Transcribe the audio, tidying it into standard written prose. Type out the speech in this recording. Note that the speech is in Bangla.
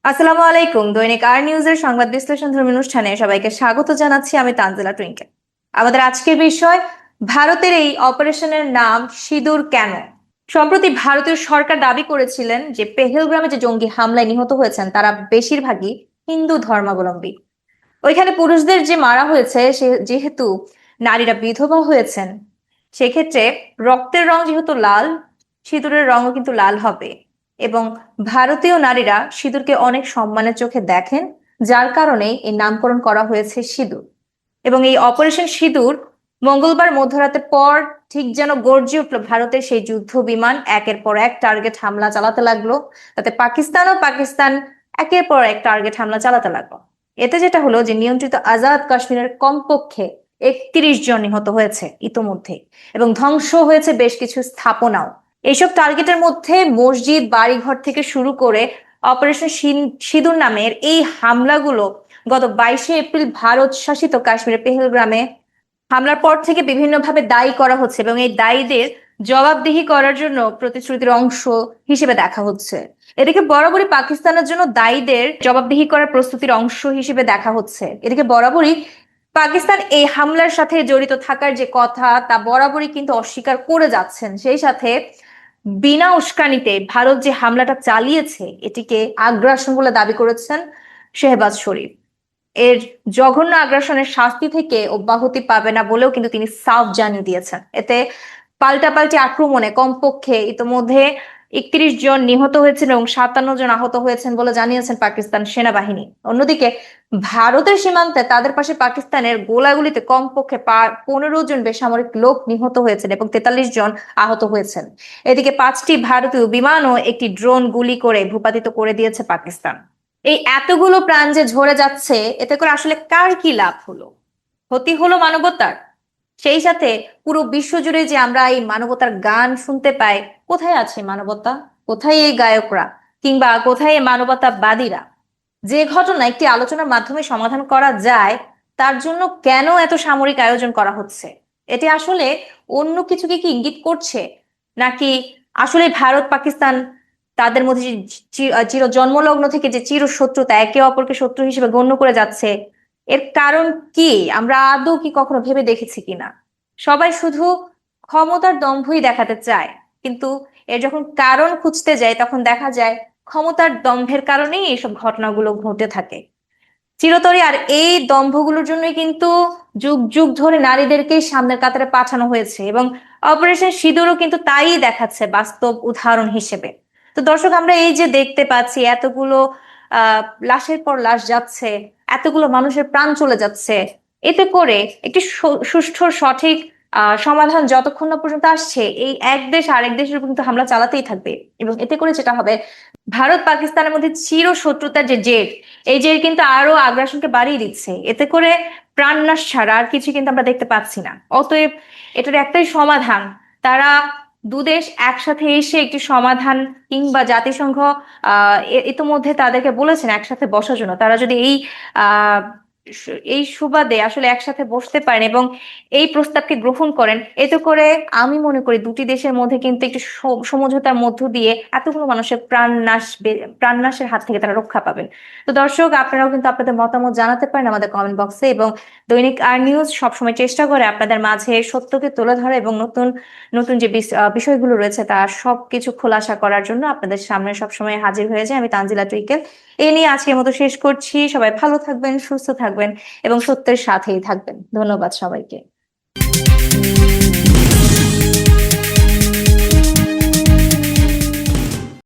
আসসালামু আলাইকুম। দৈনিক আর নিউজের সংবাদ বিশ্লেষণ ধর্মী অনুষ্ঠানে সবাইকে স্বাগত জানাচ্ছি। আমি তানজিলা টুইঙ্কেল। আমাদের আজকের বিষয়, ভারতের এই অপারেশনের নাম সিঁদুর কেন। সম্প্রতি ভারতীয় সরকার দাবি করেছিলেন যে পেহেলগ্রামে যে জঙ্গি হামলায় নিহত হয়েছেন তারা বেশিরভাগই হিন্দু ধর্মাবলম্বী। ওইখানে পুরুষদের যে মারা হয়েছে সে যেহেতু নারীরা বিধবা হয়েছেন, সেক্ষেত্রে রক্তের রং যেহেতু লাল, সিঁদুরের রঙও কিন্তু লাল হবে। এবং ভারতীয় নারীরা সিঁদুরকে অনেক সম্মানের চোখে দেখেন, যার কারণে এই নামকরণ করা হয়েছে সিঁদুর। এবং এই অপারেশন সিঁদুর মঙ্গলবার মধ্যরাতের পর ঠিক যেন গর্জে উঠল ভারতের সেই যুদ্ধ বিমান, একের পর এক টার্গেট হামলা চালাতে লাগলো। তাতে পাকিস্তান একের পর এক টার্গেট হামলা চালাতে লাগলো। এতে যেটা হলো যে নিয়ন্ত্রিত আজাদ কাশ্মীরের কমপক্ষে 31 জন নিহত হয়েছে ইতোমধ্যে, এবং ধ্বংস হয়েছে বেশ কিছু স্থাপনাও। এইসব টার্গেটের মধ্যে মসজিদ, বাড়িঘর থেকে শুরু করে অপারেশন সিঁদুর নামের এই হামলাগুলো গত 22শে এপ্রিল ভারত শাসিত কাশ্মীরের পেহেলগ্রামে হামলার পর থেকে বিভিন্নভাবে দায়ী করা হচ্ছে, এবং এই দায়ীদের জবাবদিহি করার জন্য প্রতিশ্রুতির অংশ হিসেবে দেখা হচ্ছে। এদিকে বরাবরই পাকিস্তানের জন্য দায়ীদের জবাবদিহি করার প্রস্তুতির অংশ হিসেবে দেখা হচ্ছে। এদিকে বরাবরই পাকিস্তান এই হামলার সাথে জড়িত থাকার যে কথা তা বরাবরই কিন্তু অস্বীকার করে যাচ্ছেন। সেই সাথে বিনা উস্কানিতে ভারত যে হামলাটা চালিয়েছে এটিকে আগ্রাসন বলে দাবি করেছেন শেহবাজ শরীফ। এর জঘন্য আগ্রাসনের শাস্তি থেকে অব্যাহতি পাবে না বলেও কিন্তু তিনি সাফ জানিয়ে দিয়েছেন। এতে পাল্টাপাল্টি আক্রমণে কমপক্ষে ইতোমধ্যে 31 জন নিহত হয়েছেন এবং 57 জন আহত হয়েছেন বলে জানিয়েছেন পাকিস্তান সেনাবাহিনী। অন্যদিকে ভারতের সীমান্তে তাদের পাশে পাকিস্তানের গোলাগুলিতে কমপক্ষে 15 জন বেসামরিক লোক নিহত হয়েছেন এবং 43 জন আহত হয়েছেন। এদিকে 5টি ভারতীয় বিমান ও একটি ড্রোন গুলি করে ভূপাতিত করে দিয়েছে পাকিস্তান। এই এতগুলো প্রাণ যে ঝরে যাচ্ছে, এতে করে আসলে কার কি লাভ হলো? ক্ষতি হলো মানবতার। সেই সাথে পুরো বিশ্ব জুড়ে যে আমরা এই মানবতার গান শুনতে পাই, কোথায় আছে মানবতা? কোথায় এই গায়করা? কিংবা কোথায় এই মানবতাবাদীরা? যে ঘটনা একটি আলোচনার মাধ্যমে সমাধান করা যায়, তার জন্য কেন এত সামরিক আয়োজন করা হচ্ছে? এটি আসলে অন্য কিছুকে কি ইঙ্গিত করছে, নাকি আসলে ভারত পাকিস্তান তাদের মধ্যে যে চির জন্মলগ্ন থেকে যে চির শত্রুতা, একে অপরকে শত্রু হিসেবে গণ্য করে যাচ্ছে, এর কারণ কি আমরা আদৌ কি কখনো ভেবে দেখেছি কিনা? সবাই শুধু ক্ষমতার দম্ভই দেখাতে চায়, কিন্তু এর যখন কারণ খুঁজতে যায় তখন দেখা যায় ক্ষমতার দম্ভের কারণেই এইসব ঘটনাগুলো ঘটে থাকে চিরতরে। আর এই দম্ভগুলোর জন্যই কিন্তু যুগ যুগ ধরে নারীদেরকে সামনের কাতারে পাঠানো হয়েছে, এবং অপারেশন সিঁদুরও কিন্তু তাই দেখাচ্ছে বাস্তব উদাহরণ হিসেবে। তো দর্শক, আমরা এই যে দেখতে পাচ্ছি এতগুলো লাশের পর লাশ যাচ্ছে, এতগুলো মানুষের প্রাণ চলে যাচ্ছে, এতে করে একটি সুষ্ঠু সঠিক সমাধান যতক্ষণ না পর্যন্ত আসছে, এই এক দেশ আরেক দেশের উপর কিন্তু হামলা চালাতেই থাকবে। এবং এতে করে যেটা হবে, ভারত পাকিস্তানের মধ্যে চির শত্রুতার যে জেদ, এই জেদ কিন্তু আরো আগ্রাসনকে বাড়িয়ে দিচ্ছে। এতে করে প্রাণনাশ ছাড়া আর কিছু কিন্তু আমরা দেখতে পাচ্ছি না। অতএব এটার একটাই সমাধান, তারা দুদেশ একসাথে এসে একটি সমাধান, কিংবা জাতিসংঘ ইতোমধ্যে তাদেরকে বলেছেন একসাথে বসার জন্য। তারা যদি আহ এই সুবাদে আসলে একসাথে বসতে পারেন এবং এই প্রস্তাবকে গ্রহণ করেন, এতে করে আমি মনে করি দুটি দেশের মধ্যে কিন্তু একটি সমঝোতার মধ্য দিয়ে এতগুলো মানুষের প্রাণনাশের হাত থেকে তারা রক্ষা পাবেন। তো দর্শক, আপনারাও কিন্তু আপনাদের মতামত জানাতে পারেন আমাদের কমেন্ট বক্সে, এবং দৈনিক আর নিউজ সবসময় চেষ্টা করে আপনাদের মাঝে সত্যকে তুলে ধরা এবং নতুন নতুন যে বিষয়গুলো রয়েছে তা সবকিছু খোলাসা করার জন্য আপনাদের সামনে সবসময় হাজির হয়ে যায়। আমি তানজিলা টুইকেল এ নিয়ে আজকের মতো শেষ করছি। সবাই ভালো থাকবেন, সুস্থ থাকবেন এবং সত্যের সাথেই থাকবেন। ধন্যবাদ সবাইকে।